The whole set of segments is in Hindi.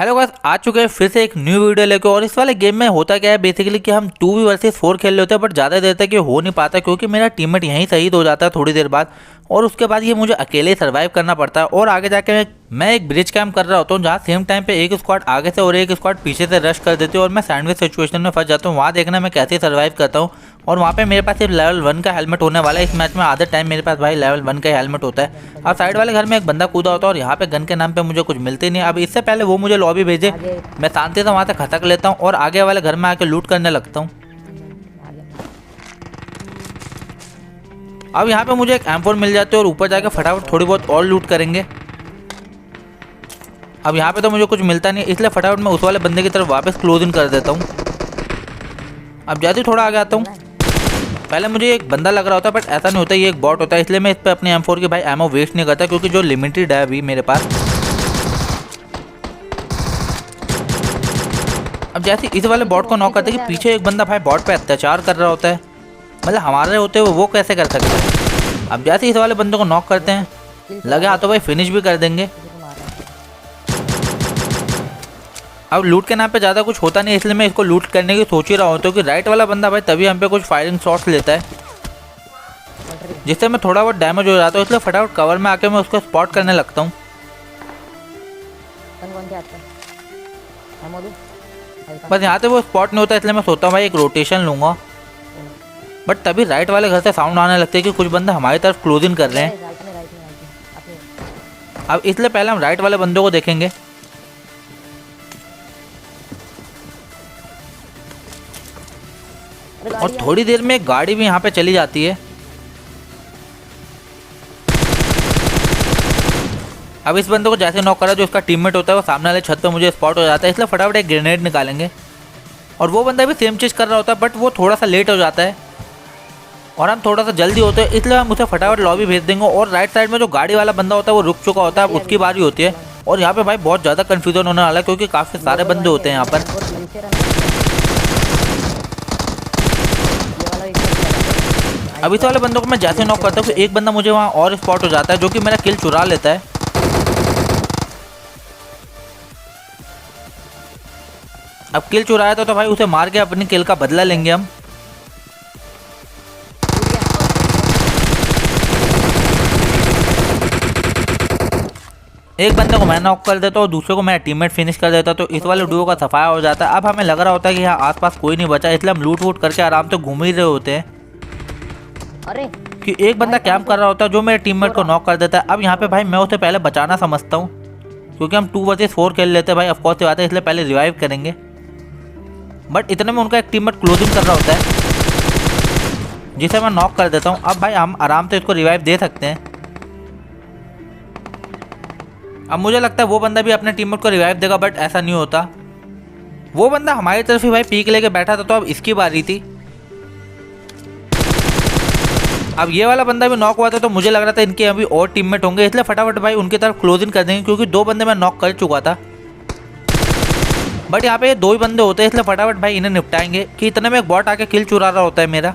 हेलो गाइस, आ चुके हैं फिर से एक न्यू वीडियो लेके। और इस वाले गेम में होता क्या है बेसिकली कि हम 2v वर्सेस 4 खेल रहे होते हैं, बट ज़्यादा देर तक ये हो नहीं पाता क्योंकि मेरा टीममेट यहीं शहीद हो जाता है थोड़ी देर बाद। और उसके बाद ये मुझे अकेले सर्वाइव करना पड़ता है। और आगे जाके मैं एक ब्रिज कैंप कर रहा होता हूँ जहाँ सेम टाइम पे एक स्क्वाड आगे से और एक स्क्वाड पीछे से रश कर देती है और मैं सैंडविच सिचुएशन में फंस जाता हूँ। वहाँ देखना मैं कैसे सर्वाइव करता हूँ। और वहाँ पे मेरे पास सिर्फ लेवल 1 का हेलमेट होने वाला है। इस मैच में आधे टाइम मेरे पास भाई लेवल 1 का हेलमेट होता है। अब साइड वाले घर में एक बंदा कूदा होता है और यहाँ पे गन के नाम पे मुझे कुछ मिलते नहीं। अब इससे पहले वो मुझे लॉबी भेजे, मैं शांति से वहाँ से खटक लेता हूँ और आगे वाले घर में आके लूट करने लगता हूँ। अब यहाँ पे मुझे एक M4 मिल जाती है और ऊपर जाके फटाफट थोड़ी बहुत और लूट करेंगे। अब यहाँ पे तो मुझे कुछ मिलता नहीं, इसलिए फटाफट मैं उस वाले बंदे की तरफ वापस क्लोजिंग कर देता हूँ। अब जैसे थोड़ा आगे आता हूँ, पहले मुझे एक बंदा लग रहा होता है बट ऐसा नहीं होता, ये एक बॉट होता है। इसलिए मैं इस पर अपने M4 की भाई एमो वेस्ट नहीं करता क्योंकि जो लिमिटेड है अभी मेरे पास। अब जैसे इस वाले बॉट को नॉक करते हैं कि पीछे एक बंदा भाई बॉट पे अत्याचार कर रहा होता है, मतलब हमारे होते हुए वो कैसे कर सकते हैं। अब जैसे इस वाले बंदे को नॉक करते हैं, लगे हाथों भाई फिनिश भी कर देंगे। अब लूट के नाम पे ज़्यादा कुछ होता नहीं, इसलिए मैं इसको लूट करने की सोच ही रहा हूँ। तो कि राइट वाला बंदा भाई तभी हम पे कुछ फायरिंग शॉट्स लेता है जिससे मैं थोड़ा बहुत डैमेज हो जाता हूँ। इसलिए फटाफट कवर में आके मैं उसको स्पॉट करने लगता हूँ। बस यहाँ से वो स्पॉट नहीं होता, इसलिए मैं सोचता हूँ भाई एक रोटेशन लूँगा। बट तभी राइट वाले घर से साउंड आने लगते हैं कि कुछ बंदे हमारी तरफ क्लोजिंग कर रहे हैं। अब इसलिए पहले हम राइट वाले बंदों को देखेंगे। और थोड़ी देर में एक गाड़ी भी यहाँ पे चली जाती है। अब इस बंदे को जैसे नॉक करा जो उसका टीममेट होता है वो सामने वाले छत पे मुझे स्पॉट हो जाता है, इसलिए फटाफट एक ग्रेनेड निकालेंगे। और वो बंदा भी सेम चीज़ कर रहा होता है बट वो थोड़ा सा लेट हो जाता है और हम थोड़ा सा जल्दी होते हैं, इसलिए हम उसे फटाफट लॉबी भेज देंगे। और राइट साइड में जो गाड़ी वाला बंदा होता है वो रुक चुका होता है, अब उसकी बारी होती है। और यहाँ पे भाई बहुत ज़्यादा कन्फ्यूजन होने वाला है क्योंकि काफ़ी सारे बंदे होते हैं यहाँ पर। अब इस वाले बंदों को मैं जैसे नॉक करता हूँ कि एक बंदा मुझे वहाँ और स्पॉट हो जाता है जो कि मेरा किल चुरा लेता है। अब किल चुराया तो भाई उसे मार के अपनी किल का बदला लेंगे हम। एक बंदे को मैं नॉक कर देता हूँ, दूसरे को मैं टीममेट फिनिश कर देता, तो इस वाले डुओ का सफाया हो जाता है। अब हमें लग रहा होता है कि यहाँ आसपास कोई नहीं बचा, इसलिए हम लूट वूट करके आराम से घूम ही रहे होते हैं। अरे कि एक बंदा कैंप कर रहा होता है जो मेरे टीममेट को नॉक कर देता है। अब यहाँ पे भाई मैं उसे पहले बचाना समझता हूँ क्योंकि हम 2 वर्सेस 4 खेल लेते हैं भाई, ऑफकोर्स की बात है, इसलिए पहले रिवाइव करेंगे। बट इतने में उनका एक टीममेट क्लोजिंग कर रहा होता है जिसे मैं नॉक कर देता हूँ। अब भाई हम आराम से इसको रिवाइव दे सकते हैं। अब मुझे लगता है वो बंदा भी अपने टीममेट को रिवाइव देगा बट ऐसा नहीं होता। वो बंदा हमारी तरफ ही भाई पीक लेके बैठा था, तो अब इसकी बारी थी। अब ये वाला बंदा भी नॉक हुआ था, तो मुझे लग रहा था इनके अभी और टीममेट होंगे, इसलिए फटाफट भाई उनकी तरफ क्लोजिंग कर देंगे क्योंकि 2 बंदे मैं नॉक कर चुका था। बट यहाँ पे ये 2 ही बंदे होते हैं, इसलिए फटाफट भाई इन्हें निपटाएंगे कि इतने में एक बॉट आके किल चुरा रहा होता है मेरा।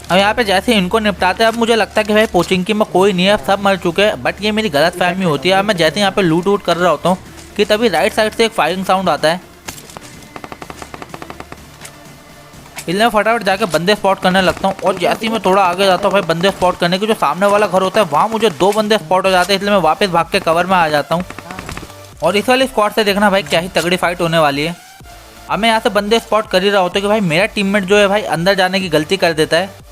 अब यहाँ पे जैसे इनको निपटाते हैं, अब मुझे लगता है कि भाई पोचिंकी में कोई नहीं है, अब सब मर चुके हैं। बट ये मेरी गलत फहमी होती है। अब मैं जैसे यहाँ पे लूट वूट कर रहा होता हूँ कि तभी राइट साइड से एक फायरिंग साउंड आता है, इसलिए फटाफट जाके बंदे स्पॉट करने लगता हूँ। और जैसे ही मैं थोड़ा आगे जाता हूँ भाई बंदे स्पॉट करने की, जो सामने वाला घर होता है वहाँ मुझे 2 बंदे स्पॉट हो जाते हैं, इसलिए मैं वापस भाग के कवर में आ जाता हूँ। और इस वाली स्क्वाड से देखना भाई क्या ही तगड़ी फाइट होने वाली है। अब मैं यहाँ से बंदे स्पॉट कर ही रहा होता है कि भाई मेरा टीममेट जो है भाई अंदर जाने की गलती कर देता है,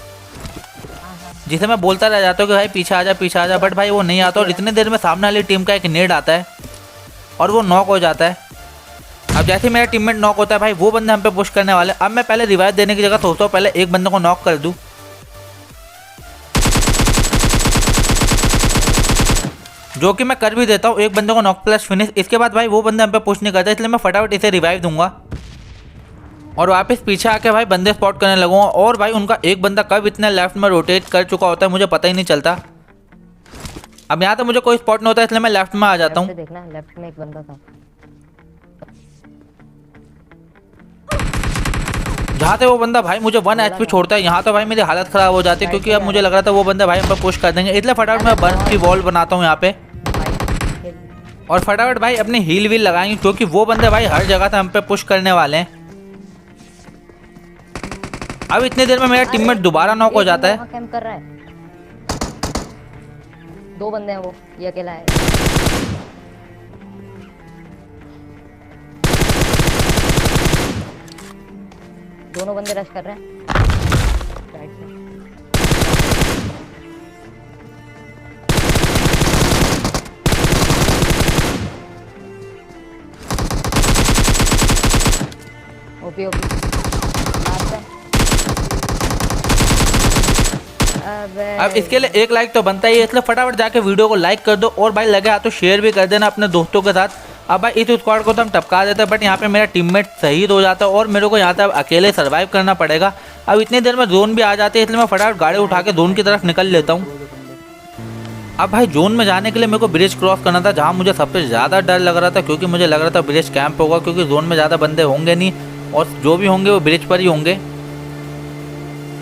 जिसे मैं बोलता रह जाता हूँ कि भाई पीछे आ जा पीछे आ जा, बट भाई वो नहीं आता। और इतने देर में सामने वाली टीम का एक नेड आता है और वो नॉक हो जाता है। अब जैसे मेरा टीममेट नॉक होता है भाई वो बंदे हम पे पुश करने वाले। अब मैं पहले रिवाइव देने की जगह सोचता हूँ पहले एक बंदे को नॉक कर दूँ, जो कि मैं कर भी देता हूँ। एक बंदे को नॉक प्लस फिनिश। इसके बाद भाई वो बंदे हम पे पुश नहीं करते, इसलिए मैं फटाफट इसे रिवाइव दूंगा और वापस पीछे आके भाई बंदे स्पॉट करने लगूंगा। और भाई उनका एक बंदा कब इतने लेफ्ट में रोटेट कर चुका होता है मुझे पता ही नहीं चलता। अब यहाँ तो मुझे कोई स्पॉट नहीं होता, इसलिए मैं लेफ्ट में आ जाता हूँ। देखना लेफ्ट में एक बंदा था। जहाँ से वो बंदा भाई मुझे 1 HP छोड़ता है, यहाँ तो भाई मेरी हालत खराब हो जाती है, क्योंकि अब मुझे लग रहा था वो बंदा भाई हम पर पुश कर देंगे। इसलिए फटाफट मैं बर्फ की वॉल बनाता हूँ यहाँ पे, और फटाफट भाई अपनी हील व्हील लगाएंगे, क्योंकि वो बंदे भाई हर जगह से हम पे पुश करने वाले हैं। अब इतनी देर में मेरा टीममेट दोबारा नॉक हो जाता है। कैंप कर रहा है, 2 बंदे हैं, वो ये अकेला है। दोनों बंदे रश कर रहे हैं राइट से। ओपी ओपी अब इसके लिए 1 लाइक तो बनता ही है, इसलिए फटाफट जाके वीडियो को लाइक कर दो, और भाई लगे हाथ तो शेयर भी कर देना अपने दोस्तों के साथ। अब भाई इस स्क्वाड को तो हम टपका देते हैं, बट यहाँ पे मेरा टीममेट शहीद हो जाता है और मेरे को यहाँ से अब अकेले सर्वाइव करना पड़ेगा। अब इतनी देर में जोन भी आ जाती है, इसलिए मैं फटाफट गाड़ी उठा के जोन की तरफ निकल लेता हूँ। अब भाई जोन में जाने के लिए मेरे को ब्रिज क्रॉस करना था, जहाँ मुझे सबसे ज़्यादा डर लग रहा था, क्योंकि मुझे लग रहा था ब्रिज कैंप होगा, क्योंकि जोन में ज़्यादा बंदे होंगे नहीं, और जो भी होंगे वो ब्रिज पर ही होंगे।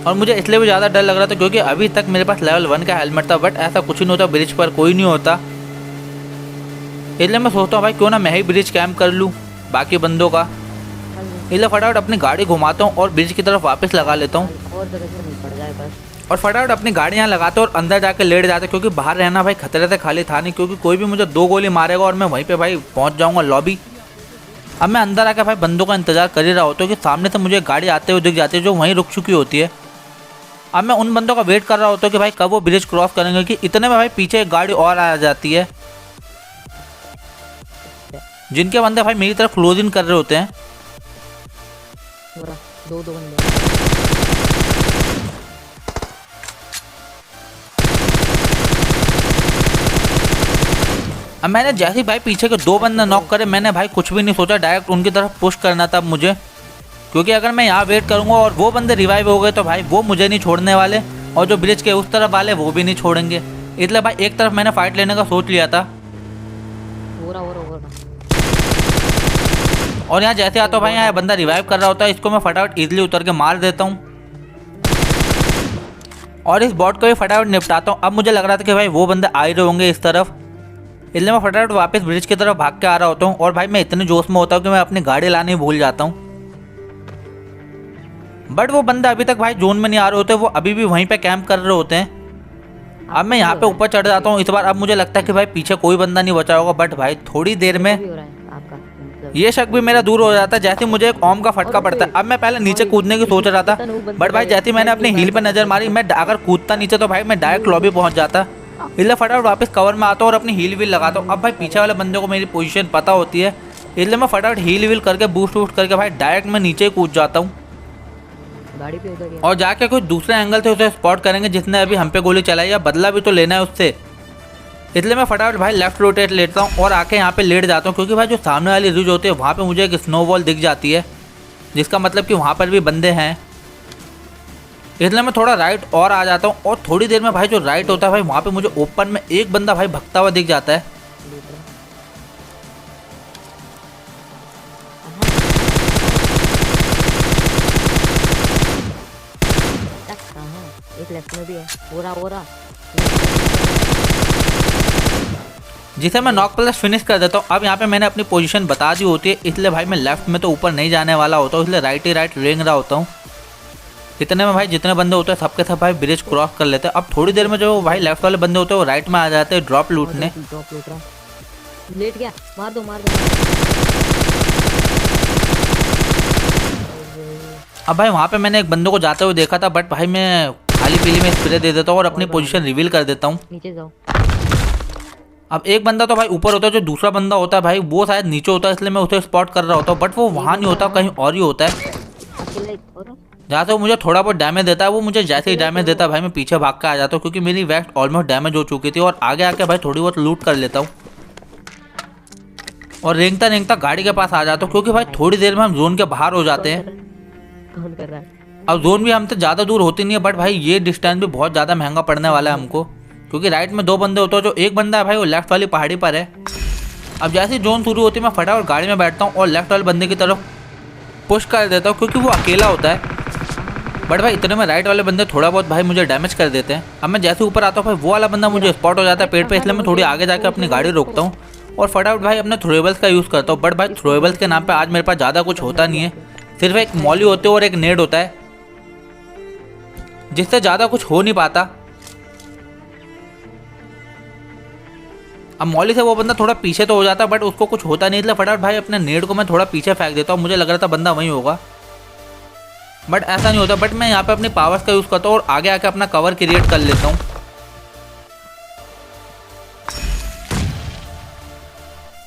और मुझे इसलिए भी ज़्यादा डर लग रहा था क्योंकि अभी तक मेरे पास लेवल 1 का हेलमेट था, बट ऐसा कुछ नहीं होता, ब्रिज पर कोई नहीं होता। इसलिए मैं सोचता हूँ भाई क्यों ना मैं ही ब्रिज कैंप कर लूँ बाकी बंदों का। इसलिए फटाफट अपनी गाड़ी घुमाता हूँ और ब्रिज की तरफ वापस लगा लेता हूँ, और फटाफट अपनी गाड़ी यहाँ लगाता हूँ और अंदर जाके लेट जाता, क्योंकि बाहर रहना भाई खतरे से खाली था नहीं, क्योंकि कोई भी मुझे 2 गोली मारेगा और मैं वहीं पे भाई पहुँच जाऊँगा लॉबी। अब मैं अंदर आकर भाई बंदों का इंतजार कर ही रहा होता हूँ कि सामने से मुझे गाड़ी आते हुए दिख जाती है जो वहीं रुक चुकी होती है। अब मैं उन बंदों का वेट कर रहा होता हूँ कि भाई कब वो ब्रिज क्रॉस करेंगे, कि इतने में भाई पीछे एक गाड़ी और आ जाती है, जिनके बंदे भाई मेरी तरफ क्लोजिंग कर रहे होते हैं। 2 बंदे। अब मैंने जैसे ही भाई पीछे के 2 बंदे नॉक करे, मैंने भाई कुछ भी नहीं सोचा, डायरेक्ट उनकी तरफ पुश करना था मुझे, क्योंकि अगर मैं यहाँ वेट करूँगा और वो बंदे रिवाइव हो गए तो भाई वो मुझे नहीं छोड़ने वाले, और जो ब्रिज के उस तरफ वाले वो भी नहीं छोड़ेंगे। इसलिए भाई एक तरफ मैंने फाइट लेने का सोच लिया था। और यहाँ जैसे आता भाई यहाँ बंदा रिवाइव कर रहा होता है, इसको मैं फटाफट इजीली उतर के मार देता हूँ, और इस बॉट को भी फटाफट निपटाता हूँ। अब मुझे लग रहा था कि भाई वो बंदे आ ही रहे होंगे इस तरफ, इसलिए मैं फटाफट वापस ब्रिज की तरफ भाग के आ रहा होता हूँ, और भाई मैं इतने जोश में होता हूँ कि मैं अपनी गाड़ी लाने भूल जाता हूँ। बट वो बंदे अभी तक भाई जोन में नहीं आ रहे होते, वो अभी भी वहीं पे कैंप कर रहे होते हैं। अब मैं यहाँ पे ऊपर चढ़ जाता हूँ इस बार। अब मुझे लगता है कि भाई पीछे कोई बंदा नहीं बचा होगा, बट भाई थोड़ी देर में ये शक भी मेरा दूर हो जाता है, जैसे मुझे एक ओम का फटका पड़ता है। अब मैं पहले नीचे कूदने की सोच रहा था, बट भाई जैसे मैंने अपनी हील पे नजर मारी, मैं अगर कूदता नीचे तो भाई मैं डायरेक्ट लॉबी पहुंच जाता। इसलिए फटाफट वापस कवर में आता हूँ और अपनी हील व्हील लगाता हूँ। अब भाई पीछे वाले बंदे को मेरी पोजीशन पता होती है, इसलिए मैं फटाफट हील व्हील करके बूस्ट वूस्ट करके भाई डायरेक्ट मैं नीचे कूद जाता हूँ, और जाके कोई दूसरे एंगल से उसे स्पॉट करेंगे जिसने अभी हम पे गोली चलाई है, बदला भी तो लेना है उससे। इसलिए मैं फटाफट भाई लेफ्ट रोटेट लेता हूँ और आके यहाँ पे लेट जाता हूँ, क्योंकि भाई जो सामने वाली रिज होती है वहाँ पे मुझे एक स्नोबॉल दिख जाती है, जिसका मतलब कि वहाँ पर भी बंदे हैं। इसलिए मैं थोड़ा राइट और आ जाता हूँ, और थोड़ी देर में भाई जो राइट होता है भाई वहाँ पे मुझे ओपन में एक बंदा भाई भगता हुआ दिख जाता है। एक लेफ्ट में भी है, हो रहा जिसे मैं नॉक प्लस फिनिश कर देता हूँ। अब यहाँ पे मैंने अपनी पोजीशन बता दी होती है, इसलिए भाई मैं लेफ्ट में तो ऊपर नहीं जाने वाला होता हूँ, इसलिए राइट ही राइट रेंग रहा होता हूँ। इतने में भाई जितने बंदे होते हैं सबके सब भाई ब्रिज क्रॉस कर लेते हैं। अब थोड़ी देर में जो भाई लेफ्ट वाले बंदे होते हैं वो राइट में आ जाते हैं ड्रॉप लूटने। लेट गया, मार दो। अब भाई वहाँ पे मैंने एक बंदे को जाते हुए देखा था, बट भाई मैं खाली पीली में स्प्रे दे देता हूँ और अपनी पोजीशन रिवील कर देता हूँ। नीचे जाओ। अब एक बंदा तो भाई ऊपर होता है, जो दूसरा बंदा होता है भाई वो शायद नीचे होता है, इसलिए मैं उसे स्पॉट कर रहा होता हूँ, बट वो वहाँ नहीं होता, कहीं और ही होता है। जहाँ से वो मुझे थोड़ा बहुत डैमेज देता है, वो मुझे जैसे ही डैमेज देता है भाई मैं पीछे भाग के आ जाता हूँ, क्योंकि मेरी वेस्ट ऑलमोस्ट डैमेज हो चुकी थी, और आगे आके भाई थोड़ी बहुत लूट कर लेता हूँ और रेंगता रेंगता गाड़ी के पास आ जाता हूँ, क्योंकि भाई थोड़ी देर में हम जोन के बाहर हो जाते हैं। कौन कर रहा है? अब जोन भी हमसे ज़्यादा दूर होती नहीं है, बट भाई ये डिस्टेंस भी बहुत ज़्यादा महंगा पड़ने वाला है हमको, क्योंकि राइट में 2 बंदे होते हैं, जो एक बंदा है भाई वो लेफ्ट वाली पहाड़ी पर है। अब जैसे जोन शुरू होती है मैं फटाफट गाड़ी में बैठता हूँ और लेफ्ट वाले बंदे की तरफ पुश कर देता हूँ, क्योंकि वो अकेला होता है। बट भाई इतने में राइट वाले बंदे थोड़ा बहुत भाई मुझे डैमेज कर देते हैं। अब मैं जैसे ऊपर आता हूँ भाई वो वाला बंदा मुझे स्पॉट हो जाता है पेड़ पे, इसलिए मैं थोड़ी आगे जाकर अपनी गाड़ी रोकता हूँ और फटाफट भाई अपने थ्रोएबल्स का यूज़ करता हूँ। बट भाई थ्रोएबल्स के नाम पे आज मेरे पास ज़्यादा कुछ होता नहीं है, सिर्फ एक मॉली होते हैं और एक नेड होता है, जिससे ज़्यादा कुछ हो नहीं पाता। अब मॉली से वो बंदा थोड़ा पीछे तो हो जाता बट उसको कुछ होता नहीं, इसलिए फटाफट भाई अपने नेड को मैं थोड़ा पीछे फेंक देता हूँ। मुझे लग रहा था बंदा वहीं होगा बट ऐसा नहीं होता। बट मैं यहाँ पे अपनी पावर्स का यूज़ करता हूँ और आगे आके अपना कवर क्रिएट कर लेता हूँ।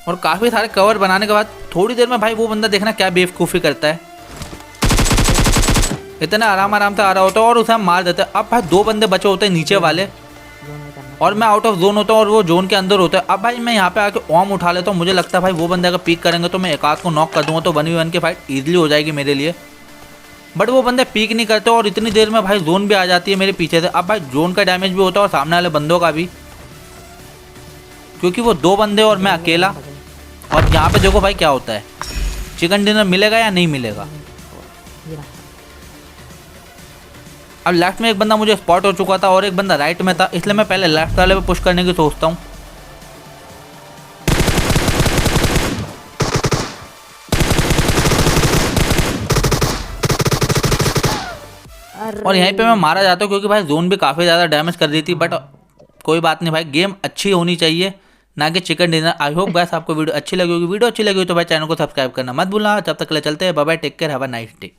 और काफ़ी सारे कवर बनाने के बाद थोड़ी देर में भाई वो बंदा देखना क्या बेवकूफ़ी करता है, इतना आराम से आ रहा होता है और उसे हम मार देते हैं। अब भाई 2 बंदे बचे होते हैं नीचे वाले और मैं आउट ऑफ जोन होता हूँ और वो जोन के अंदर होता है। अब भाई मैं यहाँ पे आके ओम उठा लेता हूँ। मुझे लगता है भाई वो बंदे अगर पीक करेंगे तो मैं एक आध को नॉक कर दूंगा तो 1v1 की फाइट ईजिली हो जाएगी मेरे लिए। बट वो बंदे पीक नहीं करते और इतनी देर में भाई जोन भी आ जाती है मेरे पीछे से। अब भाई जोन का डैमेज भी होता है और सामने वाले बंदों का भी, क्योंकि वो 2 बंदे और मैं अकेला। और यहाँ पे देखो भाई क्या होता है, चिकन डिनर मिलेगा या नहीं मिलेगा। अब लेफ्ट में एक बंदा मुझे स्पॉट हो चुका था और एक बंदा राइट में था, इसलिए मैं पहले लेफ्ट वाले पे पुश करने की सोचता हूँ। और यहीं पे मैं मारा जाता हूँ क्योंकि भाई जोन भी काफ़ी ज़्यादा डैमेज कर दी थी। बट कोई बात नहीं भाई, गेम अच्छी होनी चाहिए ना कि chicken dinner. I hope guys आपको वीडियो अच्छी लगी होगी। वीडियो अच्छी लगी हो तो भाई चैनल को सब्सक्राइब करना मत भूलना। जब तक के लिए चलते हैं, bye bye, take care, have a nice day.